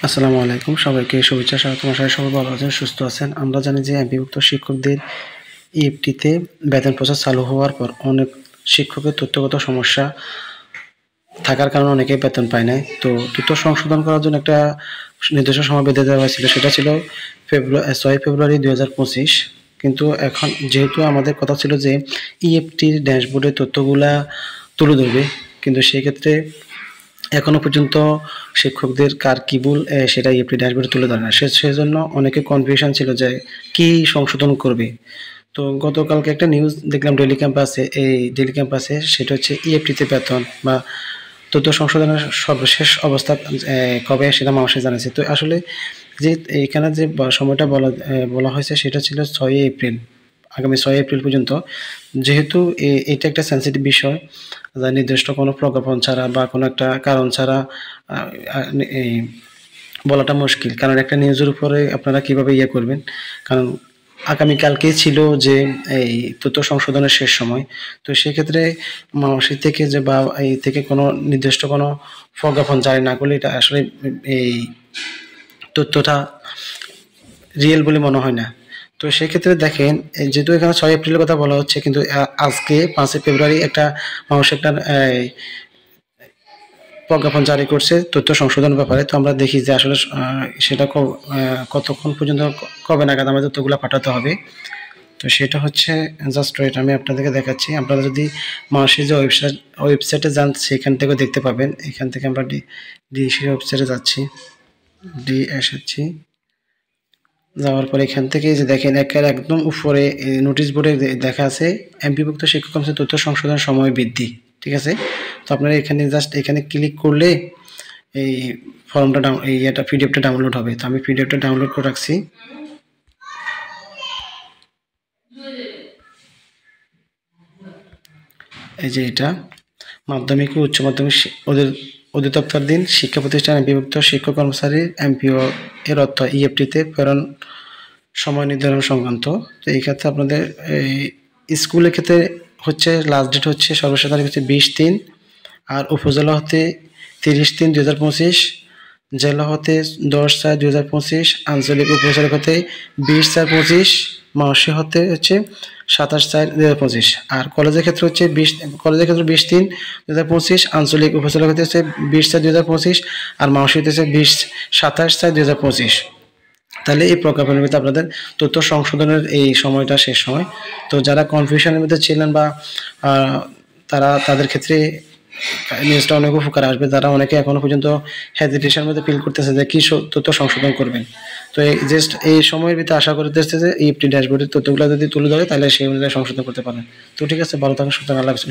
আসসালামু আলাইকুম, সবাইকে শুভেচ্ছা, স্বাগতম। আশা করি সবাই ভালো আছেন, সুস্থ আছেন। আমরা জানি যে এমপিভুক্ত শিক্ষকদের ইএফটিতে বেতন প্রসেস চালু হওয়ার পর অনেক শিক্ষকের তথ্যগত সমস্যা থাকার কারণে অনেকেই বেতন পায় নাই। তো তথ্য সংশোধন করার জন্য একটা নির্দিষ্ট সময় বেঁধে দেওয়া হয়েছিল, সেটা ছিল 6 ফেব্রুয়ারি 2025। কিন্তু এখন যেহেতু আমাদের কথা ছিল যে ইএফটির ড্যাশবোর্ডের তথ্যগুলা তুলে ধরবে, কিন্তু সেক্ষেত্রে এখনো পর্যন্ত শিক্ষকদের কার কি ভুল সেটা ইএফটি ড্যাশবোর্ডে তুলে ধরে না। সেজন্য অনেকে কনফিউশন ছিল যে কি সংশোধন করবে। তো গতকালকে একটা নিউজ দেখলাম ডেইলি ক্যাম্পাসে, সেটা হচ্ছে ইএফটিতে বেতন বা তথ্য সংশোধনের সর্বশেষ অবস্থা কবে সেটা মানুষে জানাচ্ছে। তো আসলে যে এখানে যে সময়টা বলা হয়েছে সেটা ছিল 6 এপ্রিল, আগামী 6 এপ্রিল পর্যন্ত। যেহেতু এটা একটা সেন্সিটিভ বিষয়, যা নির্দিষ্ট কোনো প্রজ্ঞাপন ছাড়া বা কোনো একটা কারণ ছাড়া এই বলাটা মুশকিল। কারণ একটা নিউজের উপরে আপনারা কিভাবে করবেন, কারণ আগামীকালকেই ছিল যে এই তথ্য সংশোধনের শেষ সময়। তো সেক্ষেত্রে মাওসি থেকে যে বা এই থেকে কোনো নির্দিষ্ট কোনো প্রজ্ঞাপন জারি না করলে এটা আসলে এই তথ্যটা রিয়েল বলে মনে হয় না। তো সেক্ষেত্রে দেখেন, যেহেতু এখানে 6 এপ্রিলের কথা বলা হচ্ছে, কিন্তু আজকে 5 ফেব্রুয়ারি একটা মানুষ একটা প্রজ্ঞাপন জারি করছে তথ্য সংশোধনের ব্যাপারে। তো আমরা দেখি যে আসলে সেটা কতক্ষণ পর্যন্ত কবে নাগাদ আমাদের তথ্যগুলো পাঠাতে হবে। তো সেটা হচ্ছে জাস্ট ওয়েট, আমি আপনাদেরকে দেখাচ্ছি। আপনারা যদি মাসের যে ওয়েবসাইটে যান সেখান থেকেও দেখতে পাবেন। এখান থেকে আমরা ডিএসির ওয়েবসাইটে যাচ্ছি, এসেছি। যাওয়ার পরে এখান থেকে যে দেখেন একদম উপরে নোটিশ বোর্ডে দেখা আছে এমপিভুক্ত শিক্ষক কর্মচারী তথ্য সংশোধন সময় বৃদ্ধি। ঠিক আছে, তো আপনারা এখানে জাস্ট এখানে ক্লিক করলে এই ফর্মটা এটা পিডিএফটা ডাউনলোড হবে। তো আমি পিডিএফটা ডাউনলোড করে রাখছি। এই যে এটা মাধ্যমিক ও উচ্চ মাধ্যমিক অধিদপ্তরাধীন শিক্ষা প্রতিষ্ঠান বিভক্ত শিক্ষক কর্মচারীর এমপিও এর অর্থ ইএফটিতে প্রেরণ সময় নির্ধারণ সংক্রান্ত। তো এই ক্ষেত্রে আপনাদের এই স্কুলের ক্ষেত্রে হচ্ছে লাস্ট ডেট হচ্ছে সর্বশেষ তারিখ হচ্ছে 20/3, আর উপজেলা হতে 30/3/2025, জেলা হতে 10/4/2025, আঞ্চলিক উপজেলা হতে 20/4/25, মাসে হতে হচ্ছে 27/4/2025। আর কলেজের ক্ষেত্রে হচ্ছে 20/3/2025, আঞ্চলিক উপজেলা হতে হচ্ছে 20/4/2025, আর মাসে হচ্ছে 27/4/2025। তাহলে এই প্রজ্ঞাপনের মধ্যে আপনাদের তথ্য সংশোধনের এই সময়টা শেষ সময়। তো যারা কনফিউশনের মধ্যে ছিলেন বা তাদের ক্ষেত্রে নিউজটা অনেক উপকার আসবে। যারা অনেকে এখনো পর্যন্ত হেজিটেশনের মধ্যে ফিল করতেছে যে কি তথ্য সংশোধন করবেন, তো জাস্ট এই সময়ের ভিতরে আশা করতেছে যে ইএফটি ড্যাশবোর্ডের তথ্যগুলো যদি তুলে ধরে তাহলে সেই অনুযায়ী সংশোধন করতে পারেন। তো ঠিক আছে, ভালো থাকুন, সুতরাং আল্লাহ হাফেজ।